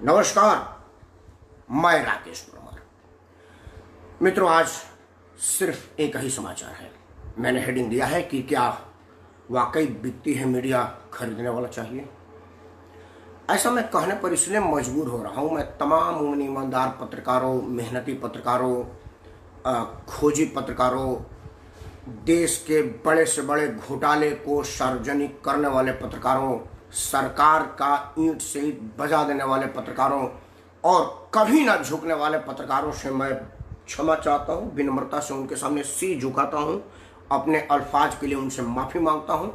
नमस्कार, मैं राकेश परमार। मित्रों, आज सिर्फ एक ही समाचार है। मैंने हेडिंग दिया है कि क्या वाकई बिकती है मीडिया, खरीदने वाला चाहिए। ऐसा मैं कहने पर इसलिए मजबूर हो रहा हूं। मैं तमाम उन ईमानदार पत्रकारों, मेहनती पत्रकारों, खोजी पत्रकारों, देश के बड़े से बड़े घोटाले को सार्वजनिक करने वाले पत्रकारों, सरकार का ईंट से ईंट बजा देने वाले पत्रकारों और कभी ना झुकने वाले पत्रकारों से मैं क्षमा चाहता हूं। विनम्रता से उनके सामने सिर झुकाता हूं, अपने अल्फाज के लिए उनसे माफ़ी मांगता हूं।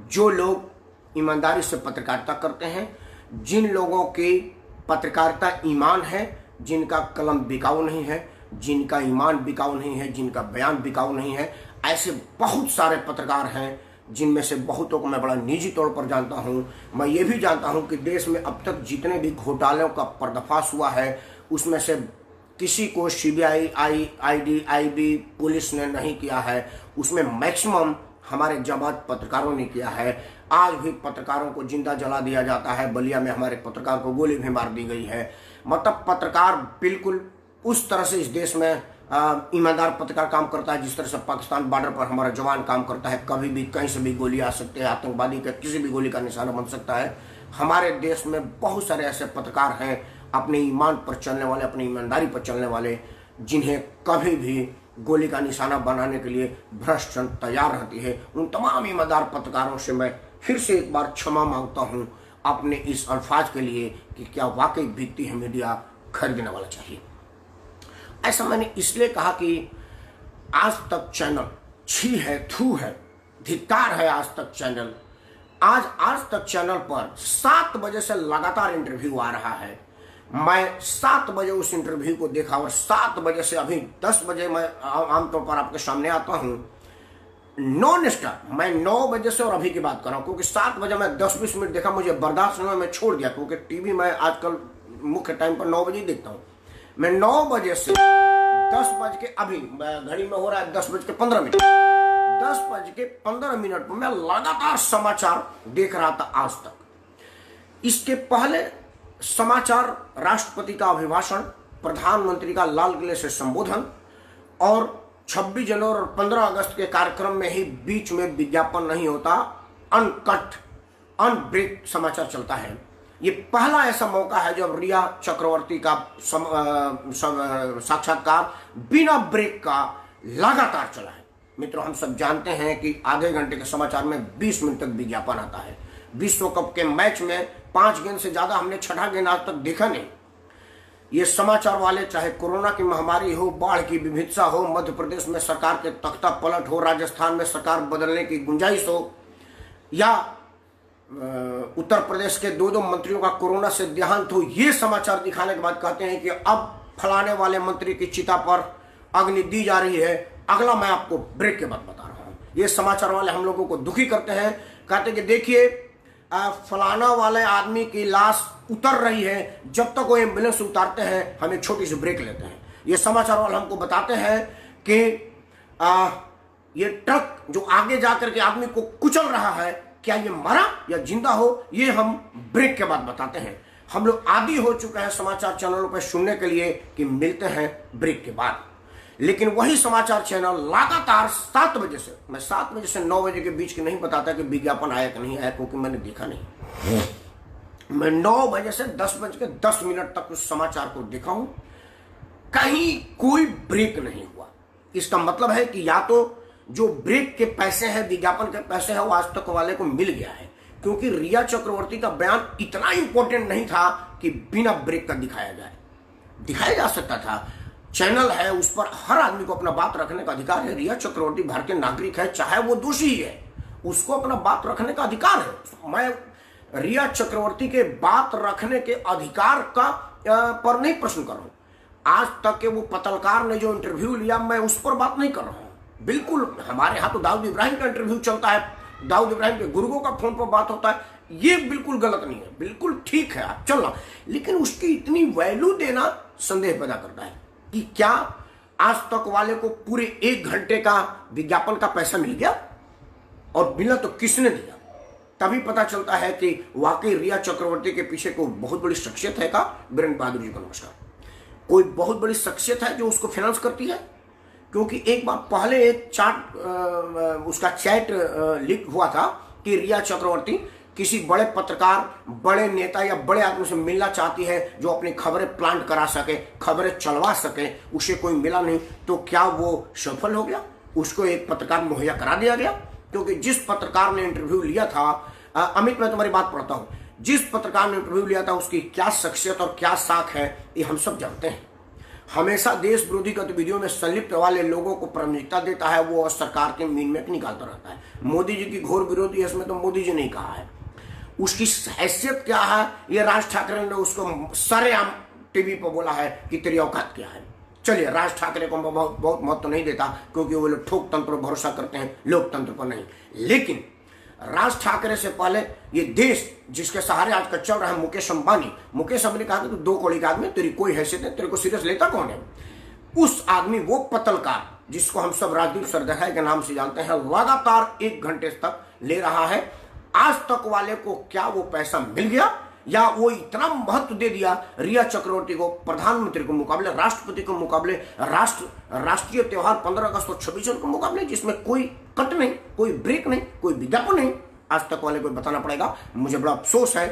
जो लोग ईमानदारी से पत्रकारिता करते हैं, जिन लोगों की पत्रकारिता ईमान है, जिनका कलम बिकाऊ नहीं है, जिनका ईमान बिकाऊ नहीं है, जिनका बयान बिकाऊ नहीं है, ऐसे बहुत सारे पत्रकार हैं जिनमें से बहुतों को मैं बड़ा निजी तौर पर जानता हूं। मैं ये भी जानता हूं कि देश में अब तक जितने भी घोटालों का पर्दाफाश हुआ है उसमें से किसी को सीबीआई, ईडी, आईबी, पुलिस ने नहीं किया है। उसमें मैक्सिमम हमारे जाबाज पत्रकारों ने किया है। आज भी पत्रकारों को जिंदा जला दिया जाता है। बलिया में हमारे पत्रकार को गोली भी मार दी गई है। मतलब पत्रकार बिल्कुल उस तरह से इस देश में ईमानदार पत्रकार काम करता है जिस तरह से पाकिस्तान बॉर्डर पर हमारा जवान काम करता है। कभी भी कहीं से भी गोली आ सकते हैं, आतंकवादी का किसी भी गोली का निशाना बन सकता है। हमारे देश में बहुत सारे ऐसे पत्रकार हैं, अपने ईमान पर चलने वाले, अपनी ईमानदारी पर चलने वाले, जिन्हें कभी भी गोली का निशाना बनाने के लिए भ्रष्ट तैयार रहती है। उन तमाम ईमानदार पत्रकारों से मैं फिर से एक बार क्षमा मांगता हूँ अपने इस अल्फाज के लिए कि क्या वाकई बिकती है मीडिया, खरीदने वाला चाहिए। ऐसा मैंने इसलिए कहा कि आज तक चैनल छी है, थू है, धिक्कार है आज तक चैनल। आज तक चैनल पर 7 बजे से लगातार इंटरव्यू आ रहा है। मैं 7 बजे उस इंटरव्यू को देखा और 7 बजे से अभी 10 बजे मैं आमतौर पर आपके सामने आता हूं। नॉन स्टॉप मैं 9 बजे से और अभी की बात कर रहा हूं, क्योंकि 7 बजे मैं 10-20 मिनट देखा, मुझे बर्दाश्त नहीं हुआ, मैं छोड़ दिया। क्योंकि टीवी मैं आजकल मुख्य टाइम पर 9 बजे ही देखता हूं। मैं 9 बजे से 10 बज के, अभी घड़ी में हो रहा है 10:15, 10:15 पर मैं लगातार समाचार देख रहा था आज तक। इसके पहले समाचार राष्ट्रपति का अभिभाषण, प्रधानमंत्री का लाल किले से संबोधन और 26 जनवरी और 15 अगस्त के कार्यक्रम में ही बीच में विज्ञापन नहीं होता, अनकट अनब्रेक समाचार चलता है। ये पहला ऐसा मौका है जब रिया चक्रवर्ती का साक्षात्कार बिना ब्रेक का लगातार चला है। मित्रों, हम सब जानते हैं कि आधे घंटे के समाचार में 20 मिनट तक विज्ञापन आता है। विश्व कप के मैच में 5 गेंद से ज्यादा हमने छठा गेंद आज तक देखा नहीं। ये समाचार वाले, चाहे कोरोना की महामारी हो, बाढ़ की विभिन्नता हो, मध्य प्रदेश में सरकार के तख्ता पलट हो, राजस्थान में सरकार बदलने की गुंजाइश हो, या उत्तर प्रदेश के 2 मंत्रियों का कोरोना से देहांत हो, ये समाचार दिखाने के बाद कहते हैं कि अब फलाने वाले मंत्री की चिता पर अग्नि दी जा रही है। अगला मैं आपको ब्रेक के बाद बता रहा हूं। ये समाचार वाले हम लोगों को दुखी करते हैं। कहते हैं कि देखिए फलाना वाले आदमी की लाश उतर रही है, जब तक वो एम्बुलेंस उतारते हैं हम एक छोटी सी ब्रेक लेते हैं। ये समाचार वाले हमको बताते हैं कि ये ट्रक जो आगे जाकर के आदमी को कुचल रहा है, क्या ये मरा या जिंदा हो, ये हम ब्रेक के बाद बताते हैं। हम लोग आदी हो चुके हैं समाचार चैनलों पर सुनने के लिए कि मिलते हैं ब्रेक के बाद। लेकिन वही समाचार चैनल लगातार 7 बजे से, मैं 7 बजे से 9 बजे के बीच के नहीं बताता कि विज्ञापन आया कि नहीं आया, क्योंकि मैंने देखा नहीं। मैं 9 बजे से 10:10 तक उस समाचार को देखा हूं, कहीं कोई ब्रेक नहीं हुआ। इसका मतलब है कि या तो जो ब्रेक के पैसे हैं, विज्ञापन के पैसे हैं, वो आज तक वाले को मिल गया है। क्योंकि रिया चक्रवर्ती का बयान इतना इंपॉर्टेंट नहीं था कि बिना ब्रेक का दिखाया जा सकता था। चैनल है, उस पर हर आदमी को अपना बात रखने का अधिकार है। रिया चक्रवर्ती भारतीय नागरिक है, चाहे वो दोषी ही है, उसको अपना बात रखने का अधिकार है। मैं रिया चक्रवर्ती के बात रखने के अधिकार का पर नहीं प्रश्न कर रहा हूं। आज तक के वो पत्रकार ने जो इंटरव्यू लिया, मैं उस पर बात नहीं कर रहा हूं। बिल्कुल हमारे यहाँ तो दाऊद इब्राहिम का इंटरव्यू चलता है, दाऊद इब्राहिम के गुरुओं का फोन पर बात होता है, ये बिल्कुल गलत नहीं है, बिल्कुल ठीक है, आप चलना। लेकिन उसकी इतनी वैल्यू देना संदेह पैदा करता है कि क्या आज तक वाले को पूरे 1 घंटे का विज्ञापन का पैसा मिल गया, और मिला तो किसने दिया। तभी पता चलता है कि वाकई रिया चक्रवर्ती के पीछे कोई बहुत बड़ी शख्सियत है का। वीरेंद्र बहादुर जी को नमस्कार। कोई बहुत बड़ी शख्सियत है जो उसको फाइनेंस करती है, क्योंकि एक बार पहले एक उसका चैट लीक हुआ था कि रिया चक्रवर्ती किसी बड़े पत्रकार, बड़े नेता या बड़े आदमी से मिलना चाहती है जो अपनी खबरें प्लांट करा सके, खबरें चलवा सके। उसे कोई मिला नहीं, तो क्या वो सफल हो गया? उसको एक पत्रकार मुहैया करा दिया गया, क्योंकि जिस पत्रकार ने इंटरव्यू लिया था, अमित मैं तुम्हारी बात पढ़ता हूं, जिस पत्रकार ने इंटरव्यू लिया था उसकी क्या शख्सियत और क्या साख है ये हम सब जानते हैं। हमेशा देश विरोधी गतिविधियों में संलिप्त वाले लोगों को प्राथमिकता देता है वो, और सरकार के मीन में निकालता रहता है। मोदी जी की घोर विरोधी है, इसमें तो मोदी जी ने कहा है। उसकी हैसियत क्या है ये राज ठाकरे ने उसको सरेआम टीवी पर बोला है कि तेरी औकात क्या है। चलिए, राज ठाकरे को बहुत महत्व नहीं देता, क्योंकि वो लोग ठोक तंत्र पर भरोसा करते हैं, लोकतंत्र पर नहीं। लेकिन राज ठाकरे से पहले ये देश जिसके सहारे आज का चल रहा है, मुकेश अंबानी कहा कि तू 2 कौड़ी का आदमी, तेरी कोई हैसियत नहीं, तेरे को सीरियस लेता कौन है? उस आदमी, वो पत्रकार जिसको हम सब राजदीप सरदेसाई के नाम से जानते हैं, लगातार 1 घंटे तक ले रहा है। आज तक वाले को क्या वो पैसा मिल गया, या वो इतना महत्व दे दिया रिया चक्रवर्ती को, प्रधानमंत्री के मुकाबले, राष्ट्रपति के मुकाबले, राष्ट्रीय त्योहार 15 अगस्त और 26 जनवरी के मुकाबले, जिसमें कोई कट नहीं, कोई ब्रेक नहीं, कोई विज्ञापन नहीं। आज तक वाले को बताना पड़ेगा। मुझे बड़ा अफसोस है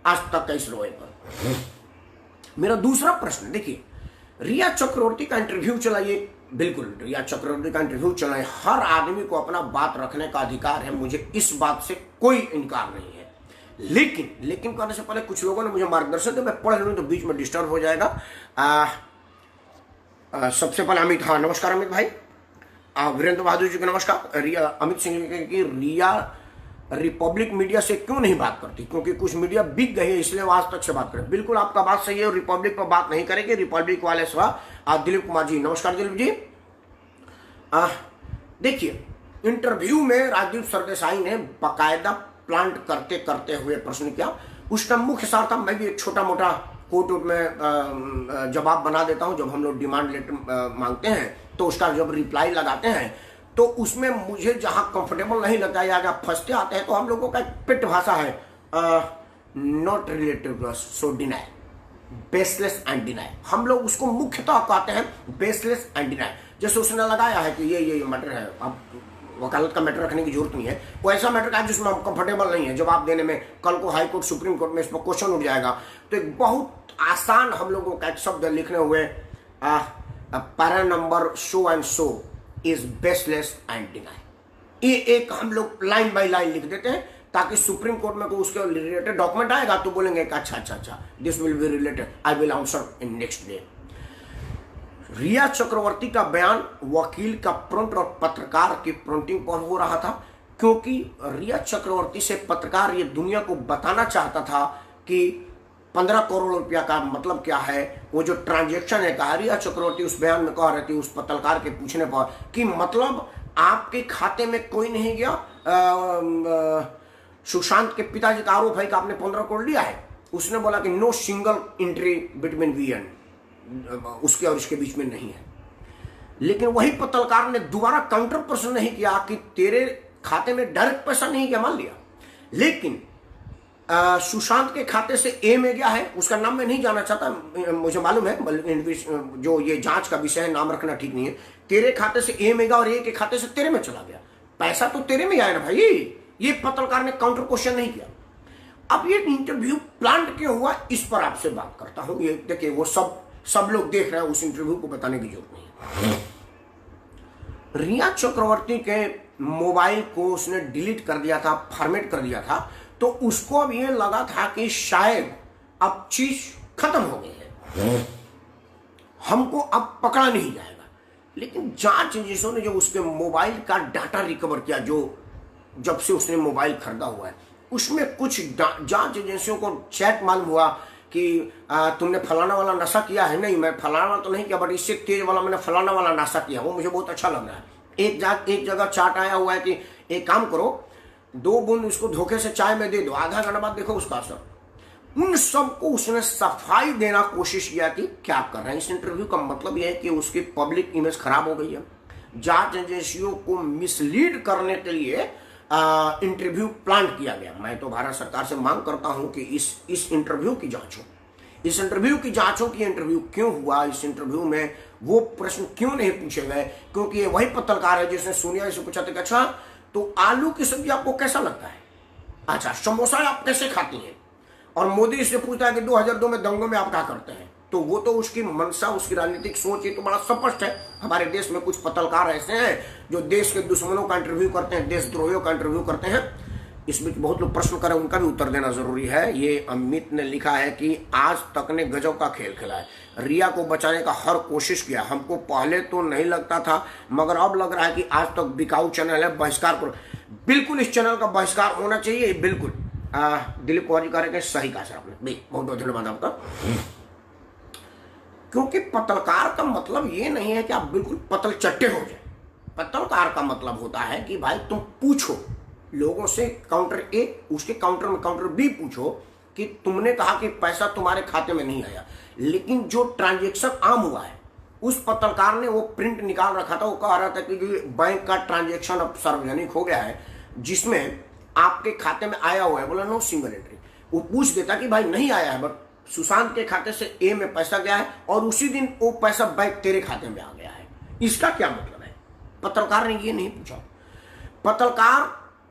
आज तक का इस रोए पर। मेरा दूसरा प्रश्न, देखिए, रिया चक्रवर्ती का इंटरव्यू चलाइए, बिल्कुल रिया चक्रवर्ती का इंटरव्यू चलाए, हर आदमी को अपना बात रखने का अधिकार है, मुझे इस बात से कोई इनकार नहीं है। लेकिन करने से पहले कुछ लोगों ने मुझे मार्गदर्शन दिया, मैं पढ़ लूँ तो बीच में डिस्टर्ब हो जाएगा। सबसे पहले अमित, हाँ नमस्कार अमित भाई। वीरेंद्र बहादुर जी को नमस्कार। अमित सिंह की रिया रिपब्लिक मीडिया से क्यों नहीं बात करती, क्योंकि कुछ मीडिया बिक गई है, इसलिए वो आज तक से बात करें। बिल्कुल आपका बात सही है, रिपब्लिक पर बात नहीं करेंगे। रिपब्लिक वाले सवा दिलीप कुमार जी, नमस्कार दिलीप जी। देखिए, इंटरव्यू में राजदीप सरदेसाई ने बाकायदा प्लांट करते करते हुए प्रश्न किया। उसका मुख्य सार था, मैं भी एक छोटा मोटा कोर्ट में जवाब बना देता हूं। जब हम लोग डिमांड लेटर मांगते हैं तो उसका जब रिप्लाई लगाते हैं तो उसमें मुझे जहां कंफर्टेबल नहीं लगता या जहां फंसते आते हैं तो हम लोगों का एक पिट भाषा है, not related to us, so deny, baseless and deny. हम लोग उसको मुख्यतः कहते हैं बेसलेस एंड डिनाई। जैसे उसने लगाया है कि ये मैटर है, अब वकालत का मैटर रखने की जरूरत नहीं है, वो ऐसा मैटर का जिसमें हम कंफर्टेबल नहीं है जवाब देने में, कल को हाई कोर्ट सुप्रीम कोर्ट में इस पर क्वेश्चन उठ जाएगा। तो एक बहुत आसान हम लोगों का एक शब्द लिखने हुए, para number show and show is baseless and deny, ये एक हम लोग लाइन बाय लाइन लिख देते हैं, ताकि सुप्रीम कोर्ट में कोई उसके रिलेटेड डॉक्यूमेंट आएगा तो बोलेंगे अच्छा this will be related, I will answer in next day. Rhea Chakraborty का बयान वकील का प्रिंट और पत्रकार की प्रिंटिंग पर हो रहा था, क्योंकि रिया चक्रवर्ती से पत्रकार ये दुनिया को बताना चाहता था कि 15 करोड़ रुपया का मतलब क्या है। वो जो ट्रांजैक्शन है, कहा रिया चक्रवर्ती उस बयान में कह रही थी उस पत्रकार के पूछने पर कि मतलब आपके खाते में कोई नहीं गया, सुशांत के पिताजी का आरोप है कि आपने 15 करोड़ लिया है। उसने बोला कि no single entry between we and, उसके और इसके बीच में नहीं है। लेकिन वही पत्रकार ने दोबारा काउंटर प्रश्न नहीं किया कि तेरे खाते में डायरेक्ट पैसा नहीं गया, मान लिया, लेकिन सुशांत के खाते से ए में गया है, उसका नाम मैं नहीं जानना चाहता, मुझे मालूम है जो ये जांच का विषय है, नाम रखना ठीक नहीं है। तेरे खाते से ए में गया और ए के खाते से तेरे में चला गया, पैसा तो तेरे में आया ना भाई। ये पत्रकार ने काउंटर क्वेश्चन नहीं किया। अब ये इंटरव्यू प्लांट क्यों हुआ, इस पर आपसे बात करता हूं। ये देखिए, वो सब लोग देख रहे हैं, उस इंटरव्यू को बताने की जरूरत नहीं है। रिया चक्रवर्ती के मोबाइल को उसने डिलीट कर दिया था, फॉर्मेट कर दिया था, तो उसको अब ये लगा था कि शायद अब चीज खत्म हो गई है, हमको अब पकड़ा नहीं जाएगा। लेकिन जांच एजेंसियों ने जो उसके मोबाइल का डाटा रिकवर किया, जो जब से उसने मोबाइल खरीदा हुआ है, उसमें कुछ जांच एजेंसियों को चैट मालूम हुआ कि तुमने फलाना वाला नशा किया है। नहीं, मैं फलाना वाला तो नहीं किया, बट इससे तेज वाला मैंने फलाना वाला नशा किया, वो मुझे बहुत अच्छा लग रहा है। एक जगह चार्ट आया हुआ है कि एक काम करो, 2 बूंद उसको धोखे से चाय में दे दो, आधा घंटा बाद देखो उसका असर। उन सबको उसने सफाई देना कोशिश किया कि क्या कर रहे हैं। इस इंटरव्यू का मतलब यह है कि उसकी पब्लिक इमेज खराब हो गई है। जांच एजेंसियों को मिसलीड करने के लिए इंटरव्यू प्लान किया गया। मैं तो भारत सरकार से मांग करता हूं कि इस इंटरव्यू की जांच हो, इस इंटरव्यू की जांच हो कि इंटरव्यू क्यों हुआ, इस इंटरव्यू में वो प्रश्न क्यों नहीं पूछे गए। क्योंकि ये वही पत्रकार है जिसने सोनिया से पूछा था कि अच्छा तो आलू की सब्जी आपको कैसा लगता है, अच्छा समोसा आप कैसे खाती हैं, और मोदी से पूछता है कि 2002 में दंगों में आप क्या करते हैं। तो वो तो उसकी मंशा, उसकी राजनीतिक सोच ये तो बड़ा स्पष्ट है। हमारे देश में कुछ पत्रकार ऐसे हैं जो देश के दुश्मनों का इंटरव्यू करते हैं, देशद्रोहियों का इंटरव्यू करते हैं। इस बीच बहुत लोग प्रश्न करें, उनका भी उत्तर देना जरूरी है। ये अमित ने लिखा है कि आज तक ने गजब का खेल खेला है, रिया को बचाने का हर कोशिश किया, हमको पहले तो नहीं लगता था मगर अब लग रहा है कि आज तक बिकाऊ चैनल है, बहिष्कार करो। बिल्कुल इस चैनल का बहिष्कार होना चाहिए, बिल्कुल। दिलीप कुमार जी कह रहे हैं सही कहा सर आपने, बहुत बहुत धन्यवाद आपका। क्योंकि पत्रकार का मतलब ये नहीं है कि आप बिल्कुल पतल चट्टे हो जाए। पत्रकार का मतलब होता है कि भाई तुम पूछो लोगों से, काउंटर ए उसके काउंटर में काउंटर बी पूछो कि तुमने कहा कि पैसा तुम्हारे खाते में नहीं आया, लेकिन जो ट्रांजेक्शन आम हुआ है उस पत्रकार ने वो प्रिंट निकाल रखा था। वो कह रहा था कि बैंक का ट्रांजेक्शन अब सार्वजनिक हो गया है जिसमें आपके खाते में आया हुआ है। बोला नो सिंगल एंट्री। वो पूछ देता कि भाई नहीं आया है, बट सुशांत के खाते से ए में पैसा गया है और उसी दिन वो पैसा बैंक तेरे खाते में आ गया है। इसका क्या मतलब है? पत्रकार ने ये नहीं पूछा। पत्रकार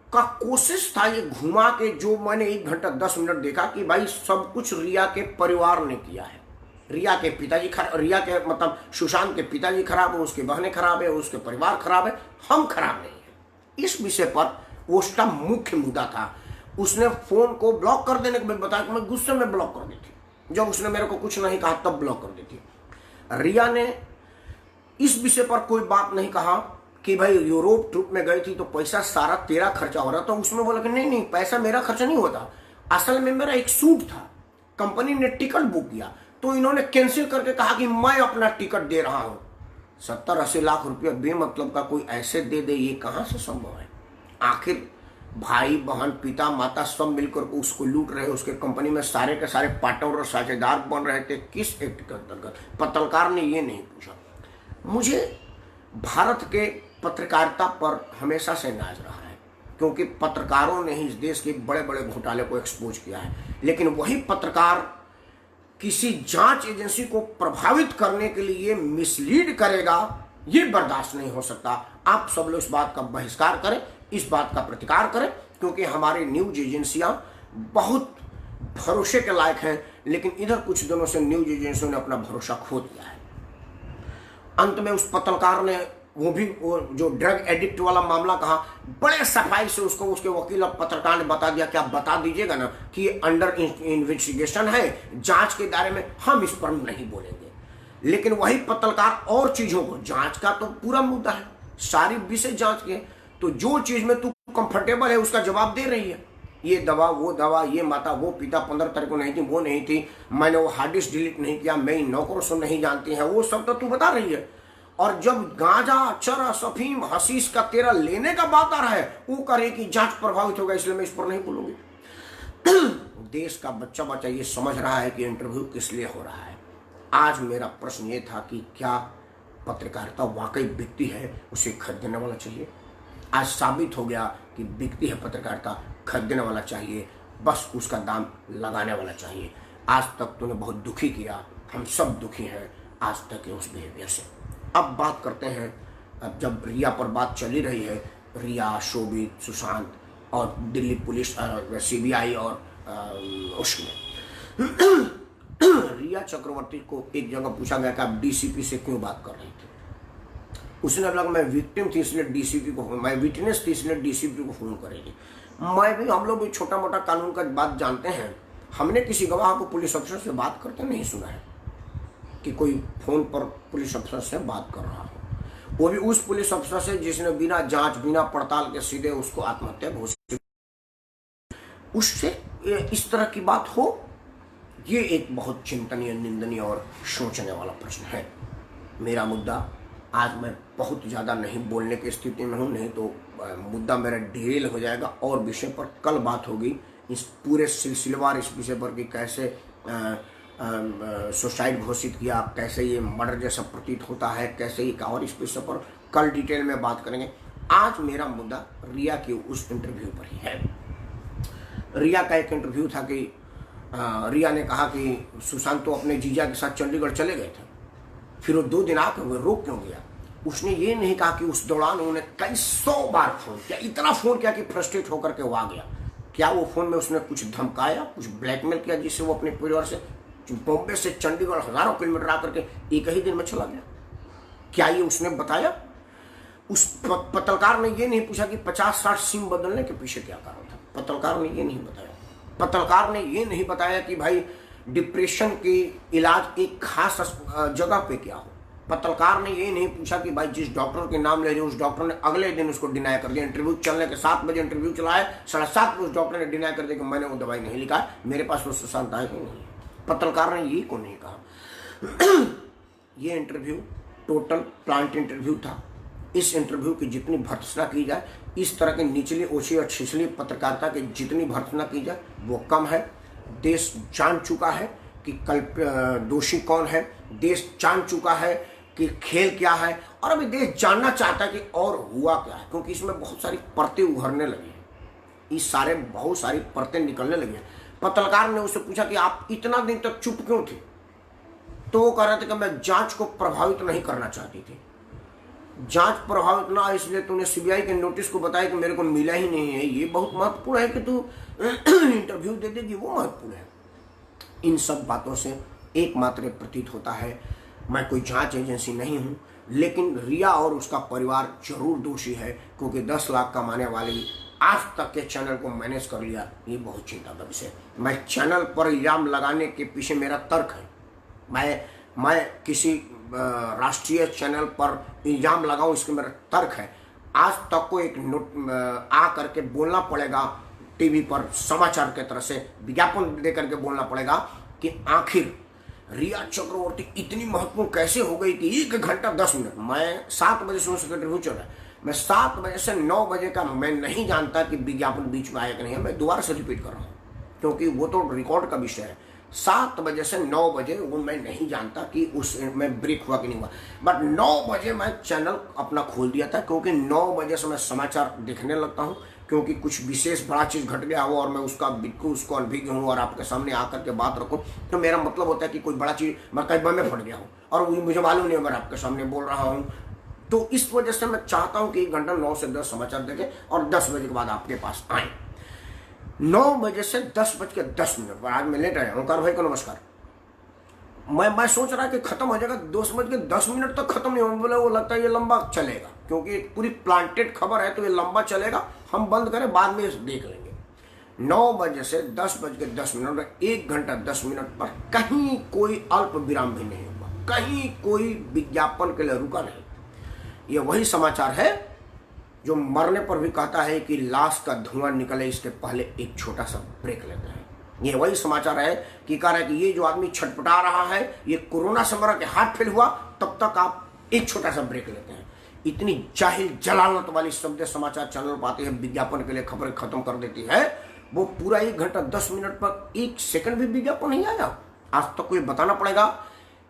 का कोशिश था ये घुमा के, जो मैंने 1 घंटा 10 मिनट देखा कि भाई सब कुछ रिया के परिवार ने किया है। रिया के पिताजी रिया के मतलब सुशांत के पिताजी खराब है, उसके बहनें खराब है, उसके परिवार खराब है, हम खराब नहीं है। इस विषय पर उसका मुख्य मुद्दा था। उसने फोन को ब्लॉक कर देने के बाद बताया कि मैं गुस्से में ब्लॉक कर दी थी, जब उसने मेरे को कुछ नहीं कहा तब ब्लॉक कर दी थी। रिया ने इस विषय पर कोई बात नहीं कहा कि भाई यूरोप ट्रिप में गई थी तो पैसा सारा तेरा खर्चा हो रहा था। उसमें बोला कि नहीं पैसा मेरा खर्चा नहीं होता, असल में मेरा एक सूट था, कंपनी ने टिकट बुक किया तो इन्होंने कैंसिल करके कहा कि मैं अपना टिकट दे रहा हूं। 70-80 लाख रुपया बेमतलब का कोई ऐसे दे दे, ये कहां से संभव है? आखिर भाई बहन पिता माता सब मिलकर उसको लूट रहे, उसके कंपनी में सारे के सारे पार्टनर और साझेदार बन रहे थे। किस एक्ट के अंतर्गत? पत्रकार ने ये नहीं पूछा। मुझे भारत के पत्रकारिता पर हमेशा से नाज रहा है क्योंकि पत्रकारों ने ही इस देश के बड़े बड़े घोटाले को एक्सपोज किया है, लेकिन वही पत्रकार किसी जांच एजेंसी को प्रभावित करने के लिए मिसलीड करेगा, ये बर्दाश्त नहीं हो सकता। आप सब लोग इस बात का बहिष्कार करें, इस बात का प्रतिकार करें, क्योंकि हमारी न्यूज एजेंसियां बहुत भरोसे के लायक हैं, लेकिन इधर कुछ दिनों से न्यूज एजेंसियों ने अपना भरोसा खो दिया है। अंत में उस पत्रकार ने वो जो ड्रग एडिक्ट वाला मामला कहा, बड़े सफाई से उसको उसके वकील और पत्रकार ने बता दिया कि आप बता दीजिएगा ना कि ये अंडर इन्वेस्टिगेशन है, जांच के दायरे में, हम इस पर नहीं बोलेंगे। लेकिन वही पत्रकार और चीजों को, जांच का तो पूरा मुद्दा है, सारी विषय जांच के, तो जो चीज में तू कंफर्टेबल है उसका जवाब दे रही है। ये दवा वो दवा, ये माता वो पिता 15 तारीख को नहीं थी, वो नहीं थी, मैंने वो हार्ड डिस्क डिलीट नहीं किया, मैं इन नौकरों से नहीं जानती है, वो सब तो तू बता रही है। और जब गांजा चरस अफीम हशीश का तेरा लेने का बात आ रहा है, वो करे कि जांच प्रभावित होगा, इसलिए मैं इस पर नहीं बोलूंगी। देश का बच्चा बच्चा ये समझ रहा है कि इंटरव्यू किस लिए हो रहा है। आज मेरा प्रश्न ये था कि क्या पत्रकारिता वाकई बिकती है, उसे खरीदने वाला चाहिए। आज साबित हो गया कि बिकती है पत्रकारिता, खरीदने वाला चाहिए, बस उसका दाम लगाने वाला चाहिए। आज तक तूने बहुत दुखी किया, हम सब दुखी हैं आज तक के उस बिहेवियर से। अब बात करते हैं, अब जब रिया पर बात चली रही है, रिया, शोभित, सुशांत और दिल्ली पुलिस, सीबीआई और उसमें रिया चक्रवर्ती को एक जगह पूछा गया कि आप डीसीपी से क्यों बात कर रही थी। उसने लगा मैं विक्टिम थी इसलिए डीसीपी को, मैं विटनेस थी इसलिए डीसीपी को फोन करेगी। मैं भी, हम लोग भी छोटा मोटा कानून का बात जानते हैं। हमने किसी गवाह को पुलिस अफसर से बात करते नहीं सुना है कि कोई फोन पर पुलिस अफसर से बात कर रहा हो, वो भी उस पुलिस अफसर से जिसने बिना जांच बिना पड़ताल के सीधे उसको आत्महत्या घोषित, उससे इस तरह की बात हो, ये एक बहुत चिंतनीय, निंदनीय और सोचने वाला प्रश्न है। मेरा मुद्दा आज मैं बहुत ज़्यादा नहीं बोलने की स्थिति में हूँ, नहीं तो मुद्दा मेरा डिरेल हो जाएगा और विषय पर कल बात होगी। इस पूरे सिलसिलेवार इस विषय पर कि कैसे सुसाइड घोषित किया, कैसे ये मर्डर जैसा प्रतीत होता है, कैसे ये, और इस विषय पर कल डिटेल में बात करेंगे। आज मेरा मुद्दा रिया के उस इंटरव्यू पर ही है। रिया का एक इंटरव्यू था कि रिया ने कहा कि सुशांत तो अपने जीजा के साथ चंडीगढ़ चले गए थे, फिर वो 2 दिन आकर वो रोक क्यों गया। उसने ये नहीं कहा कि उस दौरान उन्होंने कई 100 बार फोन किया, इतना फोन किया कि फ्रस्ट्रेट होकर के वो आ गया। क्या वो फोन में उसने कुछ धमकाया, कुछ ब्लैकमेल किया जिससे वो अपने परिवार से बॉम्बे से चंडीगढ़ हजारों किलोमीटर आकर के एक ही दिन में चला गया? क्या ये उसने बताया? उस पत्रकार ने ये नहीं पूछा कि 50-60 सिम बदलने के पीछे क्या कारण था। पत्रकार ने ये नहीं बताया। पत्रकार ने ये नहीं बताया कि भाई डिप्रेशन की इलाज एक खास जगह पे क्या हो। पत्रकार ने ये नहीं पूछा कि भाई जिस डॉक्टर के नाम ले रहे उस डॉक्टर ने अगले दिन उसको डिनाई कर दिया। इंटरव्यू चलने के 7 बजे इंटरव्यू चला है, 7:30 बजे उस डॉक्टर ने डिनाई कर दिया कि मैंने वो दवाई नहीं लिखा है, मेरे पास वो सुशांत आए ही नहीं। पत्रकार ने ये को नहीं कहा। ये इंटरव्यू टोटल प्लांट इंटरव्यू था। इस इंटरव्यू की जितनी भर्त्सना की जाए, इस तरह के निचली ओछी और छिछली पत्रकारिता की जितनी भर्त्सना की जाए वो कम है। देश जान चुका है कि दोषी कौन है, देश जान चुका है कि खेल क्या है, और अभी देश जानना चाहता है कि और हुआ क्या है, क्योंकि इसमें बहुत सारी परतें उभरने लगी हैं। इस सारे बहुत सारी परतें निकलने लगी हैं। पत्रकार ने उससे पूछा कि आप इतना दिन तक चुप क्यों थे, तो वो कह रहे थे कि मैं जांच को प्रभावित नहीं करना चाहती थी। जांच प्रभावित ना इसलिए तूने सीबीआई के नोटिस को बताया कि मेरे को मिला ही नहीं है। ये बहुत महत्वपूर्ण है कि तू इंटरव्यू दे देगी, वो महत्वपूर्ण है। इन सब बातों से एकमात्र प्रतीत होता है, मैं कोई जांच एजेंसी नहीं हूं, लेकिन रिया और उसका परिवार जरूर दोषी है, क्योंकि 10 लाख कमाने वाली आज तक के चैनल को मैनेज कर लिया। ये बहुत चिंता का विषय। मैं चैनल पर इल्जाम लगाने के पीछे मेरा तर्क है। मैं किसी राष्ट्रीय चैनल पर इल्जाम लगाऊं, इसके मेरा तर्क है। आज तक को एक नोट आ करके बोलना पड़ेगा, टीवी पर समाचार के तरह से विज्ञापन दे करके बोलना पड़ेगा कि आखिर रिया चक्रवर्ती इतनी महत्वपूर्ण कैसे हो गई कि 1 घंटा 10 मिनट। मैं 7 बजे से उसका इंटरव्यू चल रहा है, मैं 7 बजे से 9 बजे का मैं नहीं जानता कि विज्ञापन बीच में आया कि नहीं है। मैं दोबारा से रिपीट कर रहा हूँ क्योंकि वो तो रिकॉर्ड का विषय है। 7 बजे से 9 बजे वो मैं नहीं जानता कि उसमें ब्रेक हुआ कि नहीं हुआ, बट 9 बजे मैं चैनल अपना खोल दिया था, क्योंकि 9 बजे से मैं समाचार देखने लगता हूँ, क्योंकि कुछ विशेष बड़ा चीज़ घट गया हो और मैं उसका बिल्कुल उसको अनभिज्ञ हूँ और आपके सामने आकर के बात रखूँ, तो मेरा मतलब होता है कि कोई बड़ा चीज़ मैं कई में फट गया हूँ और मुझे मालूम नहीं, मैं आपके सामने बोल रहा हूँ। तो इस वजह से मैं चाहता हूँ कि 1 घंटा 9 से 10 समाचार देखें और 10 बजे के बाद आपके पास आए। 9 बजे से 10:10 पर आज मैं लेट आया हूँ। भाई को नमस्कार। मैं सोच रहा कि खत्म हो जाएगा, 10:10 तक खत्म नहीं होने बोले, वो लगता है ये लंबा चलेगा, क्योंकि पूरी प्लांटेड खबर है तो ये लंबा चलेगा। हम बंद करें, बाद में देख लेंगे। 9 बजे से 10:10 में 1 घंटा 10 मिनट पर कहीं कोई अल्प विराम भी नहीं हुआ, कहीं कोई विज्ञापन के लिए रुका नहीं। ये वही समाचार है जो मरने पर भी कहता है कि लाश का धुआं निकले इसके पहले एक छोटा सा ब्रेक लेते हैं। ये वही समाचार है कि कह रहा है कि ये जो आदमी छटपटा रहा है ये कोरोना से मरा के हार्ट फेल हुआ, तब तक आप एक छोटा सा ब्रेक लेते हैं। इतनी जाहिल जलालत वाली शब्द समाचार चैनल पाते हैं, विज्ञापन के लिए खबरें खत्म कर देती है। वो पूरा 1 घंटा 10 मिनट पर 1 सेकंड भी विज्ञापन नहीं आया। आज तक को ये बताना पड़ेगा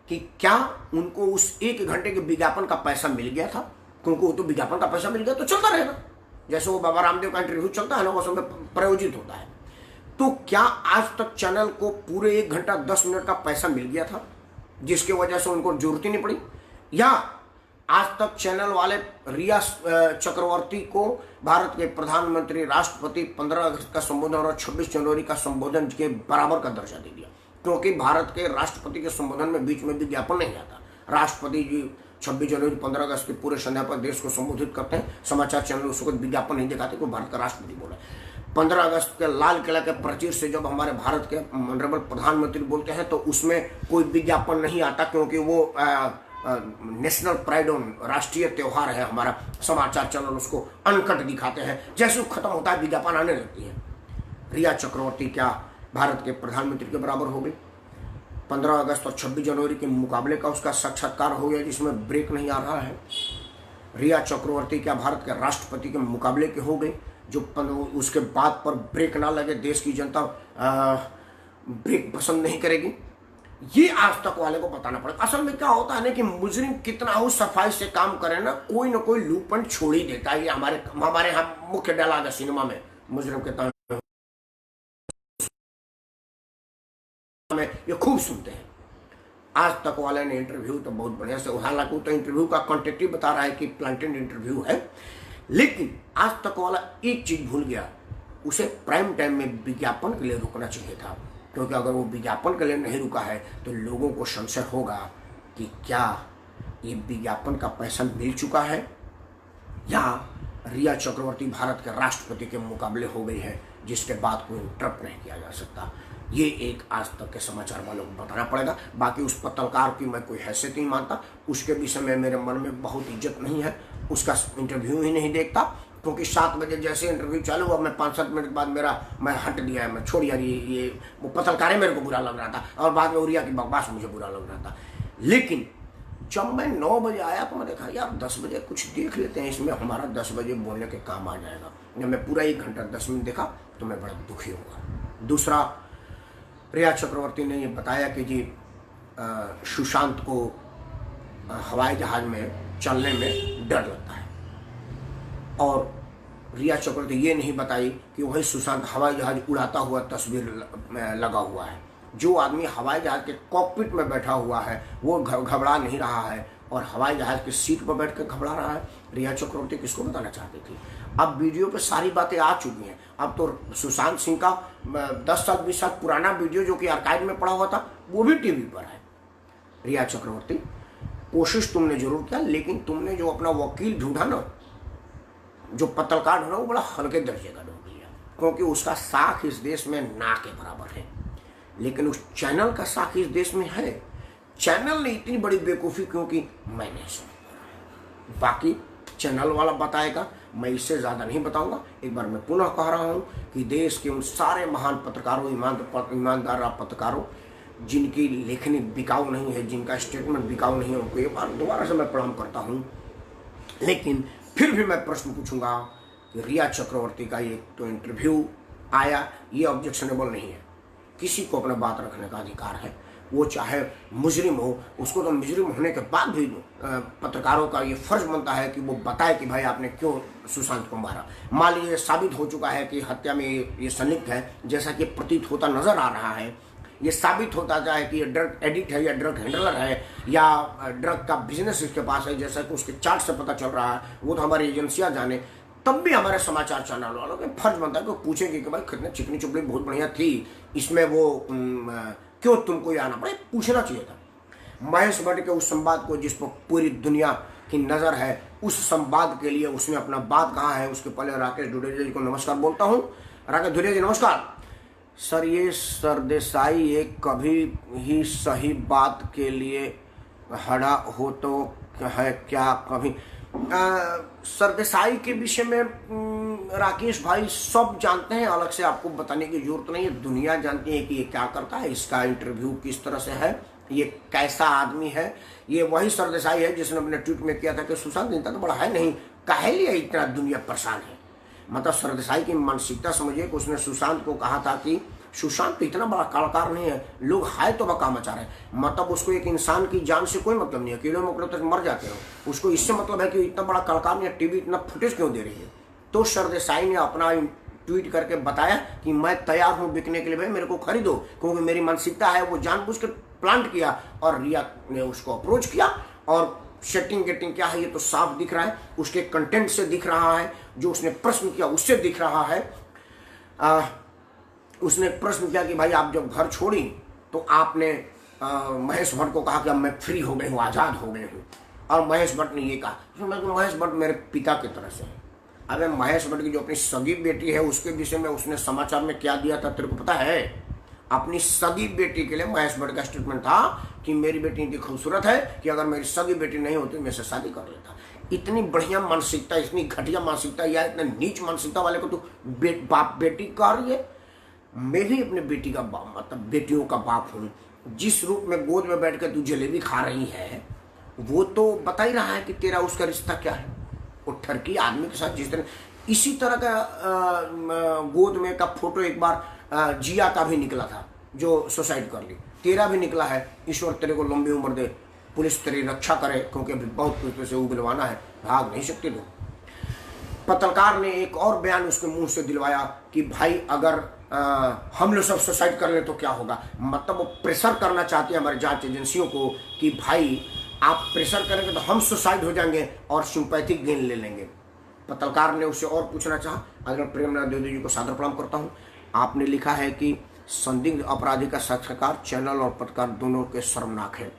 कि क्या उनको उस 1 घंटे के विज्ञापन का पैसा मिल गया था, क्योंकि वो तो विज्ञापन का पैसा मिल गया तो चलता रहेगा, जैसे वो बाबा रामदेव का इंटरव्यू चलता है ना, वो समय प्रायोजित होता है। तो क्या आज तक चैनल को पूरे 1 घंटा 10 मिनट का पैसा मिल गया था जिसकी वजह से उनको जरूरत ही नहीं पड़ी, या आज तक चैनल वाले रिया चक्रवर्ती को भारत के प्रधानमंत्री, राष्ट्रपति 15 अगस्त का संबोधन और 26 जनवरी का संबोधन के बराबर का दर्जा दे दिया, क्योंकि भारत के राष्ट्रपति के संबोधन में बीच में विज्ञापन नहीं आता। राष्ट्रपति जी 26 जनवरी 15 अगस्त के पूरे संध्या पर देश को संबोधित करते हैं, समाचार चैनल उसको विज्ञापन नहीं दिखाते कि भारत का राष्ट्रपति बोला। 15 अगस्त के लाल किला के प्राचीर से जब हमारे भारत के ऑनरेबल प्रधानमंत्री बोलते हैं तो उसमें कोई विज्ञापन नहीं आता, क्योंकि वो नेशनल प्राइड राष्ट्रीय त्योहार है हमारा। समाचार चैनल उसको अनकट दिखाते हैं, जैसे वो खत्म होता है विज्ञापन आने लगती है। रिया चक्रवर्ती क्या भारत के प्रधानमंत्री के बराबर हो गई? 15 अगस्त और 26 जनवरी के मुकाबले का उसका साक्षात्कार हो गया जिसमें ब्रेक नहीं आ रहा है। रिया चक्रवर्ती क्या भारत के राष्ट्रपति के मुकाबले के हो गई, जो उसके बाद पर ब्रेक ना लगे, देश की जनता ब्रेक पसंद नहीं करेगी। ये आज तक वाले को बताना पड़ेगा। असल में क्या होता है ना कि मुजरिम कितना हो सफाई से काम करे ना कोई लूपन छोड़ ही देता है। ये हमारे यहाँ मुख्य डायलॉग है सिनेमा में, मुजरिम के ताने में ये खूब सुनते हैं। आज तक वाले ने इंटरव्यू तो बहुत बढ़िया से, हालांकि तो इंटरव्यू का कॉन्टेक्ट ही बता रहा है कि प्लांटेड इंटरव्यू है, लेकिन आज तक वाला एक चीज भूल गया, उसे प्राइम टाइम में विज्ञापन के लिए रुकना चाहिए था। क्योंकि अगर वो विज्ञापन के लिए नहीं रुका है तो लोगों को संशय होगा कि क्या ये विज्ञापन का पैसा मिल चुका है या रिया चक्रवर्ती भारत के राष्ट्रपति के मुकाबले हो गई है, जिसके बाद कोई इंटरप्ट नहीं किया जा सकता। ये एक आज तक के समाचार वालों को बताना पड़ेगा। बाकी उस पत्रकार की मैं कोई हैसियत नहीं मानता, उसके विषय में मेरे मन में बहुत इज्जत नहीं है, उसका इंटरव्यू ही नहीं देखता। क्योंकि 7 बजे जैसे इंटरव्यू चालू हुआ, मैं 5-7 मिनट बाद मैं हट दिया है, मैं छोड़ यार ये वो पत्रकार मेरे को बुरा लग रहा था और बाद में उरिया की बकवास मुझे बुरा लग रहा था। लेकिन जब मैं 9 बजे आया तो मैं देखा यार 10 बजे कुछ देख लेते हैं, इसमें हमारा 10 बजे बोलने के काम आ जाएगा। जब मैं पूरा 1 घंटा 10 मिनट देखा तो मैं बड़ा दुखी हुआ। दूसरा, रिया चक्रवर्ती ने ये बताया कि जी सुशांत को हवाई जहाज में चलने में डर लगता है, और रिया चक्रवर्ती ये नहीं बताई कि वही सुशांत हवाई जहाज उड़ाता हुआ तस्वीर लगा हुआ है। जो आदमी हवाई जहाज के कॉकपिट में बैठा हुआ है वो घबरा नहीं रहा है, और हवाई जहाज की सीट पर बैठ कर घबरा रहा है। रिया चक्रवर्ती किसको बताना चाहती थी? अब वीडियो पे सारी बातें आ चुकी हैं। अब तो सुशांत सिंह का 10 साल 20 साल पुराना वीडियो जो कि आर्काइव में पड़ा हुआ था वो भी टीवी पर है। रिया चक्रवर्ती, कोशिश तुमने जरूर किया, लेकिन तुमने जो अपना वकील ढूंढा ना, जो पत्रकार ढूंढा, वो बड़ा हल्के दर्जे का ढूंढ लिया। क्योंकि उसका साख इस देश में ना के बराबर है, लेकिन उस चैनल का साख इस देश में है। चैनल ने इतनी बड़ी बेवकूफ़ी क्योंकि मैं नहीं सुन। बाकी चैनल वाला बताएगा, मैं इससे ज़्यादा नहीं बताऊंगा। एक बार मैं पुनः कह रहा हूं कि देश के उन सारे महान पत्रकारों, ईमानदार पत्रकारों जिनकी लेखनी बिकाऊ नहीं है, जिनका स्टेटमेंट बिकाऊ नहीं है, उनको एक बार दोबारा से मैं प्रणाम करता हूं। लेकिन फिर भी मैं प्रश्न पूछूंगा कि रिया चक्रवर्ती का ये तो इंटरव्यू आया, ये ऑब्जेक्शनेबल नहीं है। किसी को अपना बात रखने का अधिकार है, वो चाहे मुजरिम हो, उसको तो मुजरिम होने के बाद भी पत्रकारों का ये फर्ज बनता है कि वो बताए कि भाई आपने क्यों सुशांत को मारा। मान लीजिए साबित हो चुका है कि हत्या में ये संलिप्त है, जैसा कि प्रतीत होता नजर आ रहा है। ये साबित होता जाए कि ये ड्रग एडिक्ट है या ड्रग हैंडलर है या ड्रग का बिजनेस इसके पास है, जैसा कि उसके चार्ट से पता चल रहा है, वो तो हमारी एजेंसियां जाने। तब भी हमारे समाचार चैनल वालों के फर्ज बनता है कि पूछेंगे कि भाई कितने चिकनी चुपड़ी बहुत बढ़िया थी, इसमें वो क्यों तुमको ये आना पड़े, पूछना चाहिए था। महेश भट्ट के उस संवाद को, जिस पर पूरी दुनिया की नज़र है, उस संवाद के लिए उसने अपना बात कहा है। उसके पहले राकेश धुरेजा जी को नमस्कार बोलता हूँ। राकेश धुरेजा जी नमस्कार। सर, ये सरदेसाई एक कभी ही सही बात के लिए खड़ा हो तो है क्या? कभी सरदेसाई के विषय में राकेश भाई सब जानते हैं, अलग से आपको बताने की जरूरत नहीं है। दुनिया जानती है कि ये क्या करता है, इसका इंटरव्यू किस तरह से है, ये कैसा आदमी है। ये वही सरदेसाई है जिसने अपने ट्वीट में किया था कि सुशांत इतना तो बड़ा है नहीं, काहे लिए इतना दुनिया परेशान है। मतलब सरदेसाई की मानसिकता समझिए कि उसने सुशांत को कहा था कि सुशांत तो इतना बड़ा कलाकार नहीं है, लोग हाय तो बका मचा रहे हैं। मतलब उसको एक इंसान की जान से कोई मतलब नहीं है, किलोमीटर तक मर जाते हो, उसको इससे मतलब है कि इतना बड़ा कलाकार नहीं है, टीवी इतना फुटेज क्यों दे रही है। तो सरदेसाई ने अपना ट्वीट करके बताया कि मैं तैयार हूं बिकने के लिए, भाई मेरे को खरीदो, क्योंकि मेरी मानसिकता है। वो जानबूझ के प्लांट किया और रिया ने उसको अप्रोच किया, और सेटिंग गेटिंग क्या है ये तो साफ दिख रहा है, उसके कंटेंट से दिख रहा है, जो उसने प्रश्न किया उससे दिख रहा है। उसने प्रश्न किया कि भाई आप जब घर छोड़ी तो आपने महेश भट्ट को कहा कि अब मैं फ्री हो गई हूँ, आज़ाद हो गई हूँ, और महेश भट्ट ने ये कहा। महेश भट्ट मेरे पिता की तरह से है। अबे महेश भट्ट की जो अपनी सगी बेटी है उसके विषय में उसने समाचार में क्या दिया था तेरे को पता है? अपनी सगी बेटी के लिए महेश भट्ट का स्टेटमेंट था कि मेरी बेटी इतनी खूबसूरत है कि अगर मेरी सगी बेटी नहीं होती मैं से शादी कर लेता। इतनी बढ़िया मानसिकता, इतनी घटिया मानसिकता या इतने नीच मानसिकता वाले को तू बाप बेटी कह रही है। मैं भी अपने बेटी का बाप, मतलब बेटियों का बाप हूँ। जिस रूप में गोद में बैठ कर तू जलेबी खा रही है वो तो बता ही रहा है कि तेरा उसका रिश्ता क्या है। वो ठरकी आदमी के साथ जिस तरह, इसी तरह का गोद में का फोटो एक बार जिया का भी निकला था जो सुसाइड कर ली। तेरा भी निकला है, ईश्वर तेरे को लंबी उम्र दे, पुलिस तेरी रक्षा करे, क्योंकि अभी बहुत कुछ से उगलवाना है, भाग नहीं सकते लोग। पत्रकार ने एक और बयान उसके मुंह से दिलवाया कि भाई अगर हम लोग सब सुसाइड कर ले तो क्या होगा। मतलब वो प्रेशर करना चाहते हैं हमारे जांच एजेंसियों को कि भाई आप प्रेशर करेंगे तो हम सुसाइड हो जाएंगे और सिंपैथिक गेन ले लेंगे। पत्रकार ने उससे और पूछना चाहा। आदरणीय प्रेमनाथ द्विवेदी जी को सादर प्रणाम करता हूँ। आपने लिखा है कि संदिग्ध अपराधी का साक्षात्कार चैनल और पत्रकार दोनों के शर्मनाक है।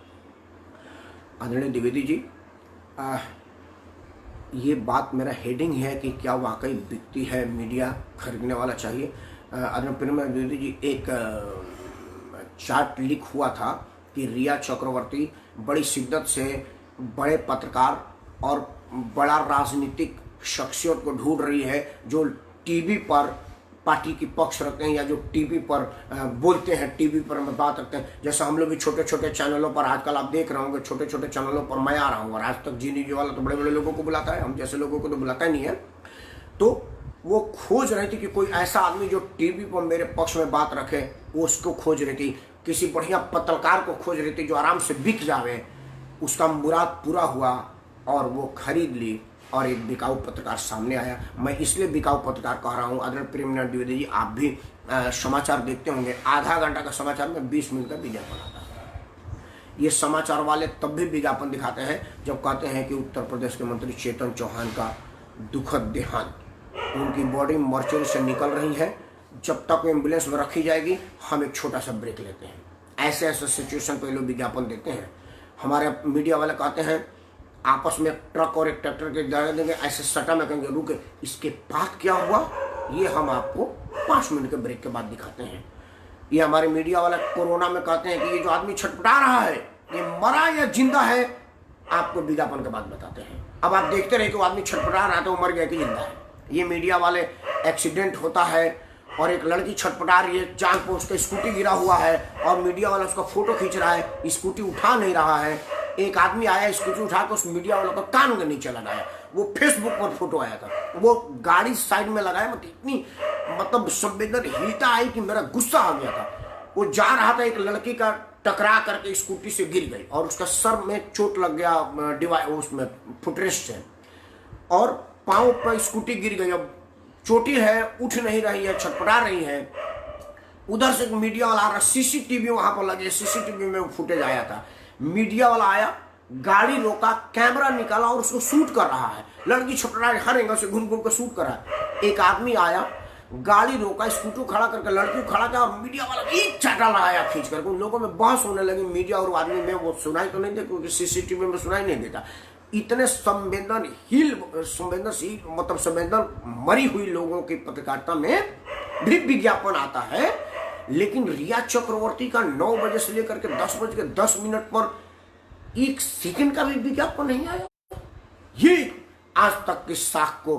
आदरणीय द्विवेदी जी, ये बात मेरा हेडिंग है कि क्या वाकई बिकती है मीडिया, खरीदने वाला चाहिए। आदरणीय प्रेमनाथ द्विवेदी जी, एक चार्ट लीक हुआ था कि रिया चक्रवर्ती बड़ी शिद्दत से बड़े पत्रकार और बड़ा राजनीतिक शख्सियत को ढूंढ रही है जो टीवी पर पार्टी की पक्ष रखते हैं या जो टीवी पर बोलते हैं, टीवी पर हम बात रखते हैं। जैसे हम लोग भी छोटे छोटे चैनलों पर आजकल आप देख रहे होंगे, छोटे छोटे चैनलों पर मैं आ रहा हूँ और आज तक जी न्यूज वाला तो बड़े बड़े लोगों को बुलाता है, हम जैसे लोगों को तो बुलाता ही नहीं है। तो वो खोज रही थी कि कोई ऐसा आदमी जो टीवी पर मेरे पक्ष में बात रखे, वो उसको खोज रही थी। किसी बढ़िया पत्रकार को खोज रही थी जो आराम से बिक जावे। उसका मुराद पूरा हुआ और वो खरीद ली और एक बिकाऊ पत्रकार सामने आया। मैं इसलिए बिकाऊ पत्रकार कह रहा हूँ। आदरणीय प्रेमनाथ द्विवेदी जी, आप भी समाचार देखते होंगे। आधा घंटा का समाचार में 20 मिनट का विज्ञापन आता है। ये समाचार वाले तब भी विज्ञापन दिखाते हैं जब कहते हैं कि उत्तर प्रदेश के मंत्री चेतन चौहान का दुखद देहांत, उनकी बॉडी मॉर्चरी से निकल रही है, जब तक वो एम्बुलेंस में रखी जाएगी हम एक छोटा सा ब्रेक लेते हैं। ऐसे ऐसे सिचुएशन पर लोग विज्ञापन देते हैं। हमारे मीडिया वाले कहते हैं आपस में ट्रक और एक ट्रैक्टर के जगह देंगे, ऐसे सटा में कहेंगे रुके, इसके बाद क्या हुआ ये हम आपको 5 मिनट के ब्रेक के बाद दिखाते हैं। ये हमारे मीडिया वाले कोरोना में कहते हैं कि ये जो आदमी छटपटा रहा है ये मरा या जिंदा है, आपको विज्ञापन के बाद बताते हैं। अब आप देखते रहे कि वो आदमी छटपटा रहा है तो वो मर गया कि जिंदा है। ये मीडिया वाले एक्सीडेंट होता है और एक लड़की छटपटा रही है, चांद पर उसका स्कूटी गिरा हुआ है और मीडिया वाला उसका फोटो खींच रहा है, स्कूटी उठा नहीं रहा है। एक आदमी आया स्कूटी उठा कर उस मीडिया वालों को कान के नीचे लगाया, वो फेसबुक पर फोटो आया था, वो गाड़ी साइड में लगाया। मतलब इतनी संवेदनशीलता आई कि मेरा गुस्सा आ गया था। वो जा रहा था, एक लड़की का टकरा करके स्कूटी से गिर गई और उसका सर में चोट लग गया उसमें फुटरेस्ट से, और पाँव पर स्कूटी गिर गई। अब चोटी है, उठ नहीं रही है, छटपटा रही है। उधर से मीडिया वाला आ रहा, सीसीटीवी वहां पर लगे, सीसीटीवी में फुटेज आया था। मीडिया वाला आया, गाड़ी रोका, कैमरा निकाला और उसको शूट कर रहा है। लड़की छटपटा रही, हर एंगल से घूम घूम कर शूट कर रहा है। एक आदमी आया, गाड़ी रोका, स्कूटर खड़ा करके लड़की को खड़ा किया और मीडिया वाला एक चाटा लगाया खींच करके। उन लोगों में बहस होने लगी, मीडिया और आदमी में। वो सुनाई तो नहीं दे क्योंकि सीसीटीवी में सुनाई नहीं देता। इतने संवेदनशील मतलब संवेदन मरी हुई लोगों की पत्रकारिता में भी विज्ञापन आता है। लेकिन रिया चक्रवर्ती का 9 बजे से लेकर के 10:10 पर 1 सेकंड का भी विज्ञापन नहीं आया। ये आज तक की साख को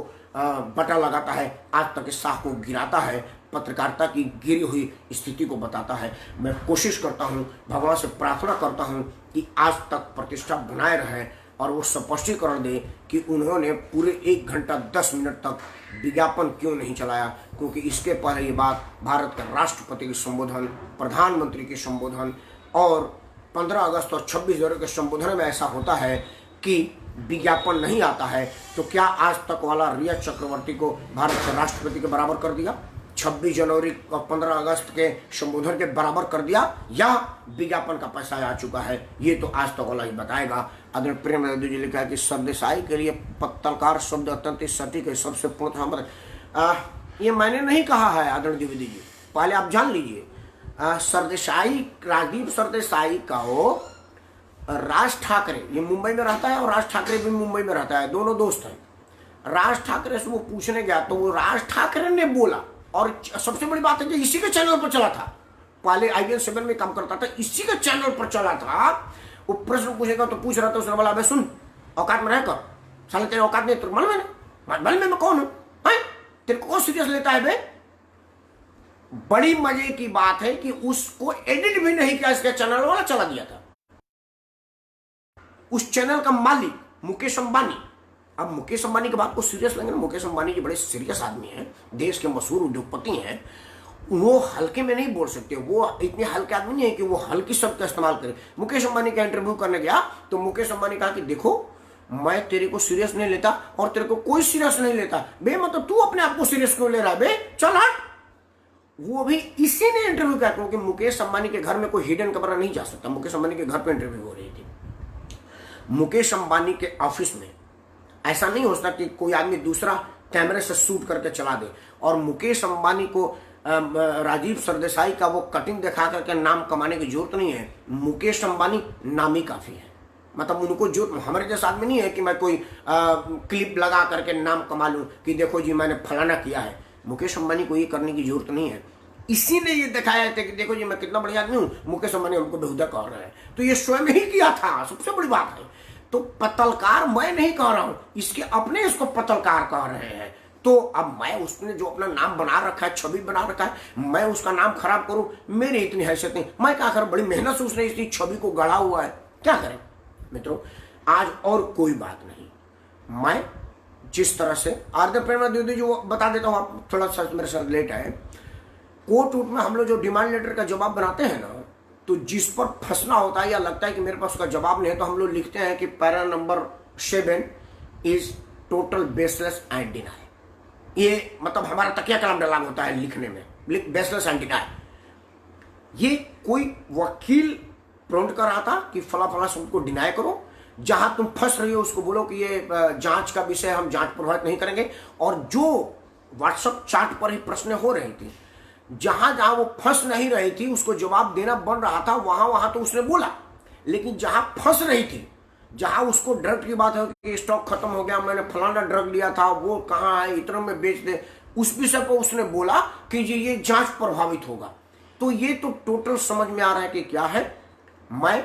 बटा लगाता है, आज तक की साख को गिराता है, पत्रकारिता की गिरी हुई स्थिति को बताता है। मैं कोशिश करता हूं, भगवान से प्रार्थना करता हूं कि आज तक प्रतिष्ठा बनाए रहे और वो स्पष्टीकरण दे कि उन्होंने पूरे 1 घंटा 10 मिनट तक विज्ञापन क्यों नहीं चलाया। क्योंकि इसके पहले ये बात भारत के राष्ट्रपति के संबोधन, प्रधानमंत्री के संबोधन और 15 अगस्त और 26 जनवरी के संबोधन में ऐसा होता है कि विज्ञापन नहीं आता है। तो क्या आज तक वाला रिया चक्रवर्ती को भारत के राष्ट्रपति के बराबर कर दिया, 26 जनवरी और 15 अगस्त के संबोधन के बराबर कर दिया, या विज्ञापन का पैसा आ चुका है, ये तो आज तक वाला ही बताएगा। आदरणीय प्रेमनाथ जी ने लिखा है कि सरदेसाई के लिए पत्रकार शब्द अत्यंत सटीक है, सबसे पूर्णतः ये मैंने नहीं कहा है आदरणीय द्विवेदी जी, पहले आप जान लीजिए। सरदेसाई, राजीव सरदेसाई का हो राज ठाकरे, ये मुंबई में रहता है और राज ठाकरे भी मुंबई में रहता है, दोनों दोस्त हैं। राज ठाकरे से वो पूछने गया तो वो राज ठाकरे ने बोला, और सबसे बड़ी बात है कि इसी के चैनल पर चला था, पहले IBN 7 में काम करता था, इसी के चैनल पर चला था। वो प्रश्न पूछेगा तो पूछ रहा था, उसने बोला, सुन औकात में रहकर, साले तेरे औकात नहीं, तो मालूम है ना, मालूम है मैं कौन हूं, तेरे को सीरियस लेता है बे। बड़ी मजे की बात है कि उसको एडिट भी नहीं किया, इसके चैनल वाला चला दिया था। उस चैनल का मालिक मुकेश अंबानी, अब मुकेश अंबानी की बात को सीरियस लेंगे ना, मुकेश अंबानी जी बड़े सीरियस आदमी हैं, देश के मशहूर उद्योगपति हैं। वो हल्के में नहीं बोल सकते, वो इतने हल्के आदमी नहीं है कि वो हल्की शब्द का इस्तेमाल करे। मुकेश अंबानी का इंटरव्यू करने गया तो मुकेश अंबानी कहा कि देखो मैं तेरे को सीरियस नहीं लेता और तेरे को कोई सीरियस नहीं लेता। बे मतलब तू अपने आप को सीरियस क्यों ले रहा है बे, चल हट। वो भी इसी ने इंटरव्यू किया, क्योंकि मुकेश अंबानी के घर में कोई हिडन कैमरा नहीं जा सकता। मुकेश अंबानी के घर पे इंटरव्यू हो रही थी। मुकेश अंबानी के ऑफिस में ऐसा नहीं हो सकता कि कोई आदमी दूसरा कैमरे से शूट करके चला दे। और मुकेश अंबानी को राजीव सरदेसाई का वो कटिंग दिखा करके नाम कमाने की जरूरत नहीं है। मुकेश अंबानी नाम ही काफी है। मतलब उनको जो हमारे जैसा आदमी नहीं है कि मैं कोई क्लिप लगा करके नाम कमा लूं कि देखो जी मैंने फलाना किया है। मुकेश अंबानी को ये करने की जरूरत नहीं है। इसी ने ये दिखाया था कि देखो जी मैं कितना बढ़िया आदमी हूं, मुकेश अंबानी हमको बेहुदा कह रहा है। तो ये स्वयं ही किया था, सबसे बड़ी बात है। तो पत्रकार मैं नहीं कह रहा हूं, इसके अपने इसको पत्रकार कह रहे हैं। तो अब मैं उसने जो अपना नाम बना रखा है, छवि बना रखा है, मैं उसका नाम खराब करूं, मेरी इतनी हैसियत नहीं। मैं क्या करूं, बड़ी मेहनत से उसने इसकी छवि को गढ़ा हुआ है, क्या करें मित्रों। आज और कोई बात नहीं, मैं जिस तरह से आरती प्रेरणा दीदी जो बता देता हूं, आप थोड़ा सा मेरे साथ लेट आए। कोर्ट वोट में हम लोग जो डिमांड लेटर का जवाब बनाते हैं ना, तो जिस पर फंसना होता है या लगता है कि मेरे पास उसका जवाब नहीं है, तो हम लोग लिखते हैं कि para number 7 is total baseless and deny. ये मतलब हमारा तकिया कलम डाला होता है लिखने में, बेसलेस एंड डिनाई। ये कोई वकील प्रॉम्प्ट कर रहा था कि फला फला सब को डिनाई करो, जहां तुम फंस रही हो उसको बोलो कि ये जांच का विषय, हम जांच प्रभावित नहीं करेंगे। और जो व्हाट्सएप चैट पर ही प्रश्न हो रही थी, जहां जहां वो फंस नहीं रही थी उसको जवाब देना बन रहा था, वहां वहां तो उसने बोला। लेकिन जहां फंस रही थी, जहां उसको ड्रग की बात है कि स्टॉक खत्म हो गया, मैंने फलाना ड्रग लिया था, वो कहाँ है, इतना में बेच दे, उस विषय को उसने बोला कि ये जांच प्रभावित होगा। तो ये तो टोटल समझ में आ रहा है कि क्या है। मैं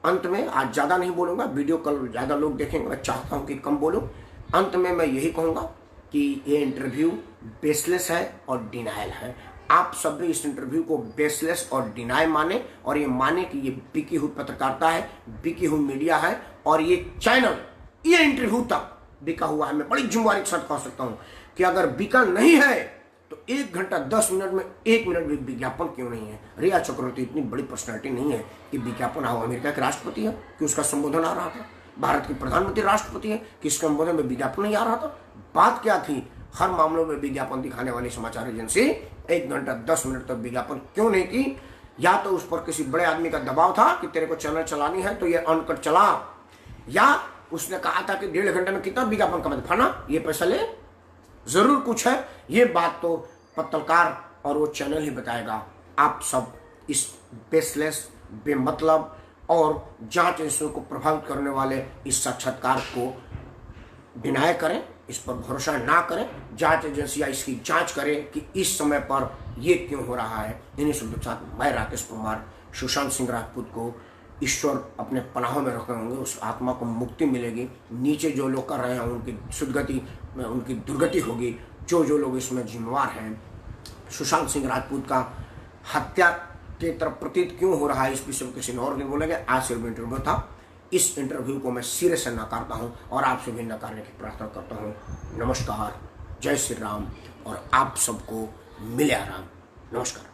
अंत में आज ज्यादा नहीं बोलूंगा, वीडियो कल ज्यादा लोग देखेंगे, मैं चाहता हूं कि कम बोलूं। अंत में मैं यही कहूंगा कि ये इंटरव्यू बेसलेस है और डिनायल है। आप सब भी इस इंटरव्यू को बेसलेस और डिनाई माने, और ये माने कि ये बिकी हुई पत्रकारिता है, बिकी हुई मीडिया है, और ये चैनल ये इंटरव्यू तक बिका हुआ है। मैं बड़ी जिम्मेवारी के साथ कह सकता हूं कि अगर बिका नहीं है तो 1 घंटा 10 मिनट में 1 मिनट भी विज्ञापन क्यों नहीं है। रिया चक्रवर्ती इतनी बड़ी पर्सनैलिटी नहीं है कि विज्ञापन आओ। अमेरिका के राष्ट्रपति है कि उसका संबोधन आ रहा था, भारत के प्रधानमंत्री राष्ट्रपति है कि इसके संबोधन में विज्ञापन नहीं आ रहा था। बात क्या थी, हर मामलों में विज्ञापन दिखाने वाली समाचार एजेंसी 1 घंटा 10 मिनट तक विज्ञापन क्यों नहीं की। या तो उस पर किसी बड़े आदमी का दबाव था कि तेरे को चैनल चलानी है तो ये अनकट चला, या उसने कहा था कि 1.5 घंटे में कितना विज्ञापन कमा फना ये पैसा ले, जरूर कुछ है। ये बात तो पत्रकार और वो चैनल ही बताएगा। आप सब इस बेसलेस, बेमतलब और जांच एजेंसियों को प्रभावित करने वाले इस साक्षात्कार को डिनाय करें, इस पर भरोसा ना करें। जांच एजेंसियां इसकी जांच करें कि इस समय पर ये क्यों हो रहा है। इन्हीं शब्दों के साथ मैं राकेश परमार, सुशांत सिंह राजपूत को ईश्वर अपने पनाहों में रखे होंगे, उस आत्मा को मुक्ति मिलेगी। नीचे जो लोग कर रहे हैं उनकी सुदगति, उनकी दुर्गति होगी। जो लोग इसमें जिम्मेवार हैं, सुशांत सिंह राजपूत का हत्या की तरफ प्रतीत क्यों हो रहा है, इस विषय में किसी ने और नहीं बोलेंगे। आज सिर्फ इंटरव्यू था, इस इंटरव्यू को मैं सिरे से नकारता हूं और आपसे भी नकारने की प्रार्थना करता हूं। नमस्कार, जय श्री राम, और आप सबको मिले आराम। नमस्कार।